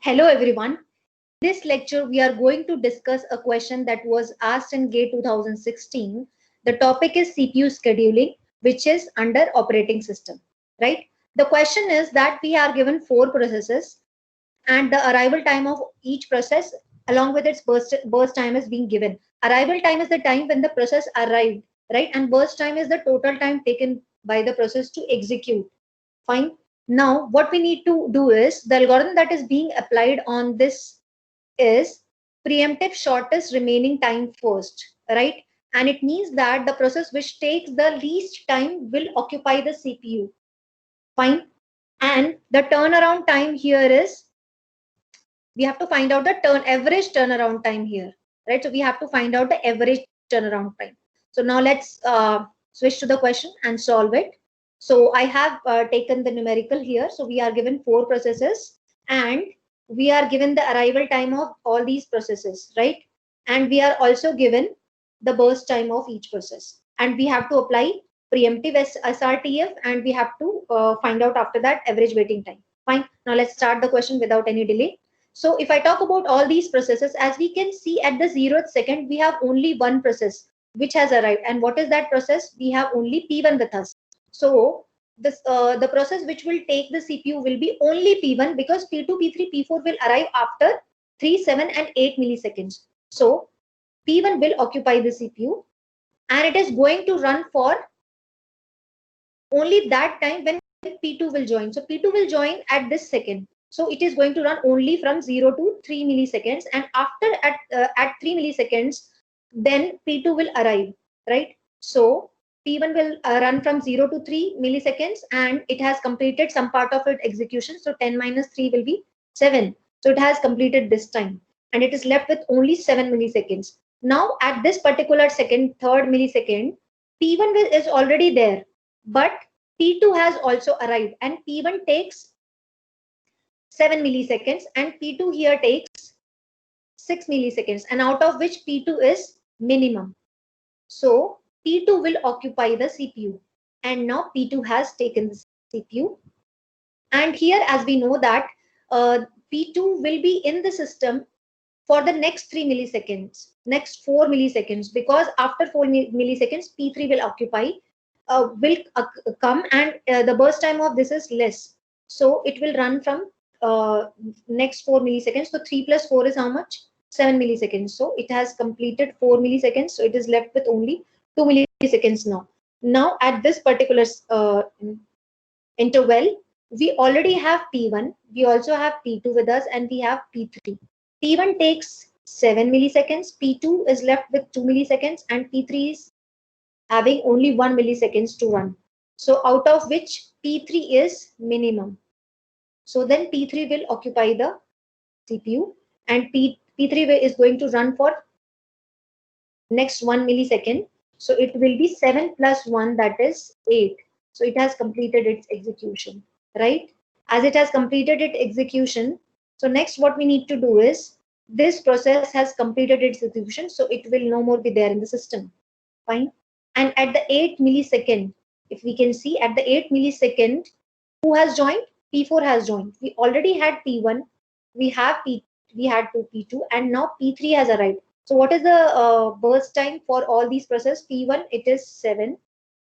Hello everyone. In this lecture, we are going to discuss a question that was asked in GATE 2016. The topic is CPU scheduling, which is under operating system, right? The question is that we are given four processes and the arrival time of each process along with its burst time is being given. Arrival time is the time when the process arrived, right? And burst time is the total time taken by the process to execute. Fine. Now, what we need to do is the algorithm that is being applied on this is preemptive shortest remaining time first, right? And it means that the process which takes the least time will occupy the CPU. Fine. And the turnaround time here is we have to find out the average turnaround time here, right? So we have to find out the average turnaround time. So now let's switch to the question and solve it. So I have taken the numerical here. So we are given four processes and we are given the arrival time of all these processes, right? And we are also given the burst time of each process. And we have to apply preemptive SRTF and we have to find out after that average waiting time. Fine. Now let's start the question without any delay. So if I talk about all these processes, as we can see at the 0th second, we have only one process which has arrived. And what is that process? We have only P1 with us. So the process which will take the CPU will be only P1 because P2, P3, P4 will arrive after 3, 7 and 8 milliseconds. So P1 will occupy the CPU and it is going to run for only that time when P2 will join. So P2 will join at this second. So it is going to run only from 0 to 3 milliseconds and after at 3 milliseconds, then P2 will arrive, right? So P1 will run from 0 to 3 milliseconds and it has completed some part of its execution. So 10 minus 3 will be 7. So it has completed this time and it is left with only 7 milliseconds. Now at this particular second, third millisecond, P1 is already there, but P2 has also arrived and P1 takes 7 milliseconds and P2 here takes 6 milliseconds and out of which P2 is minimum. So P2 will occupy the CPU and now P2 has taken the CPU. And here as we know that P2 will be in the system for the next 3 milliseconds, next 4 milliseconds, because after 4 milliseconds, P3 will occupy, come and the burst time of this is less. So it will run from next 4 milliseconds. So 3 plus 4 is how much? 7 milliseconds. So it has completed 4 milliseconds. So it is left with only 2 milliseconds now. Now at this particular interval, we already have P1, we also have P2 with us, and we have P3. P1 takes 7 milliseconds, P2 is left with 2 milliseconds, and P3 is having only 1 milliseconds to run. So out of which P3 is minimum. So then P3 will occupy the CPU and P3 is going to run for next 1 millisecond. So it will be 7 plus 1, that is 8. So it has completed its execution, right? As it has completed its execution, so next what we need to do is this process has completed its execution, so it will no more be there in the system. Fine. And at the 8 millisecond, if we can see at the 8 millisecond, who has joined? P4 has joined. We already had P1, we had P2, and now P3 has arrived. So what is the burst time for all these processes? P1 it is 7,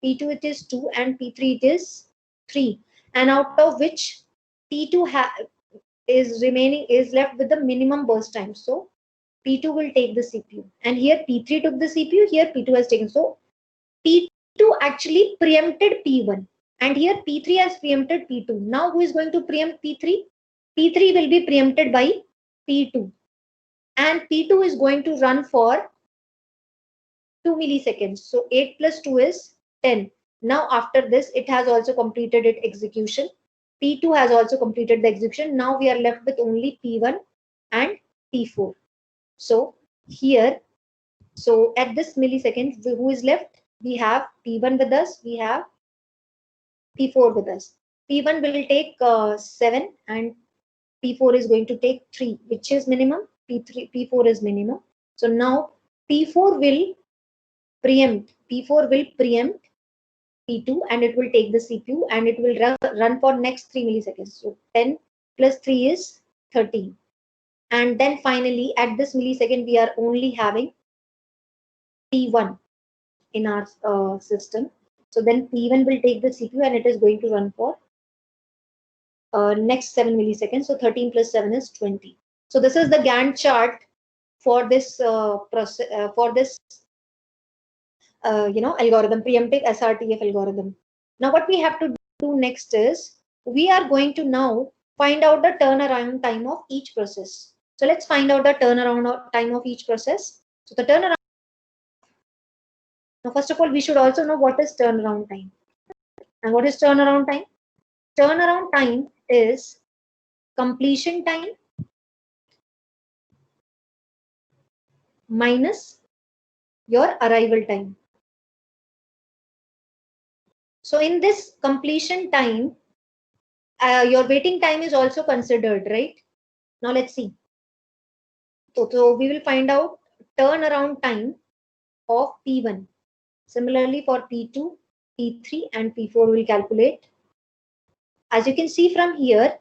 P2 it is 2, and P3 it is 3. And out of which P2 is left with the minimum burst time. So P2 will take the CPU. And here P3 took the CPU, here P2 has taken. So P2 actually preempted P1. And here P3 has preempted P2. Now who is going to preempt P3? P3 will be preempted by P2. And P2 is going to run for 2 milliseconds. So 8 plus 2 is 10. Now after this, it has also completed its execution. P2 has also completed the execution. Now we are left with only P1 and P4. So here, so at this millisecond, who is left? We have P1 with us, we have P4 with us. P1 will take 7 and P4 is going to take 3, which is minimum. P4 is minimum. So now P4 will preempt P2 and it will take the CPU and it will run for next 3 milliseconds. So 10 plus 3 is 13. And then finally, at this millisecond, we are only having P1 in our system. So then P1 will take the CPU and it is going to run for next 7 milliseconds. So 13 plus 7 is 20. So this is the Gantt chart for this process, for this algorithm, preemptive SRTF algorithm. Now what we have to do next is we are going to now find out the turnaround time of each process. So let's find out the turnaround time of each process. So the turnaround. Now first of all, we should also know what is turnaround time. And what is turnaround time? Turnaround time is completion time minus your arrival time. So in this completion time, your waiting time is also considered, right? Now let's see. So we will find out turnaround time of P1. Similarly for P2, P3 and P4 we will calculate. As you can see from here,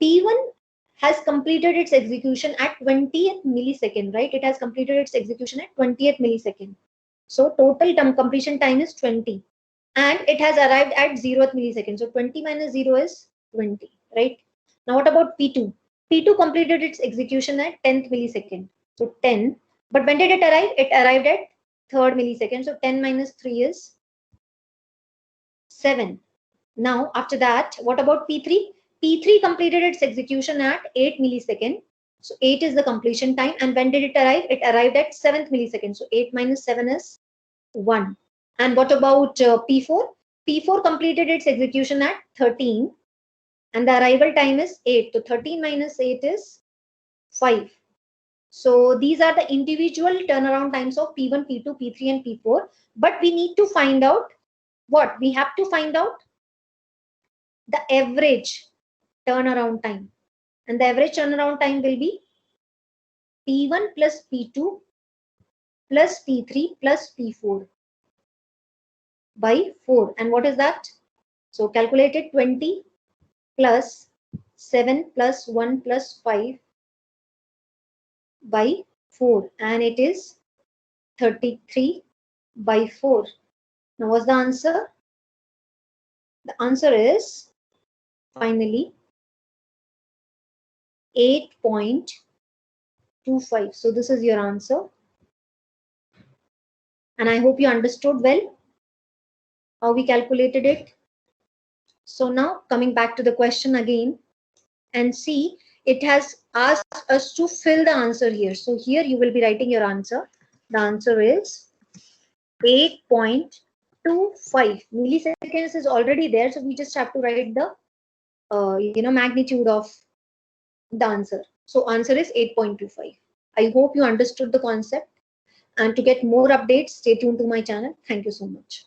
P1 has completed its execution at 20th millisecond, right? It has completed its execution at 20th millisecond. So total completion time is 20 and it has arrived at 0th millisecond. So 20 minus 0 is 20, right? Now what about P2? P2 completed its execution at 10th millisecond. So 10, but when did it arrive? It arrived at 3rd millisecond. So 10 minus 3 is 7. Now after that, what about P3? P3 completed its execution at 8 millisecond. So 8 is the completion time. And when did it arrive? It arrived at 7th millisecond. So 8 minus 7 is 1. And what about P4? P4 completed its execution at 13 and the arrival time is 8. So 13 minus 8 is 5. So these are the individual turnaround times of P1, P2, P3 and P4. But we need to find out what? We have to find out the average turnaround time. And the average turnaround time will be P1 plus P2 plus P3 plus P4 by 4. And what is that? So calculated 20 plus 7 plus 1 plus 5 by 4. And it is 33 by 4. Now what's the answer? The answer is finally 8.25. So this is your answer. And I hope you understood well how we calculated it. So now coming back to the question again and see, it has asked us to fill the answer here. So here you will be writing your answer. The answer is 8.25 milliseconds is already there. So we just have to write the magnitude of the answer. So answer is 8.25. I hope you understood the concept. And to get more updates, stay tuned to my channel. Thank you so much.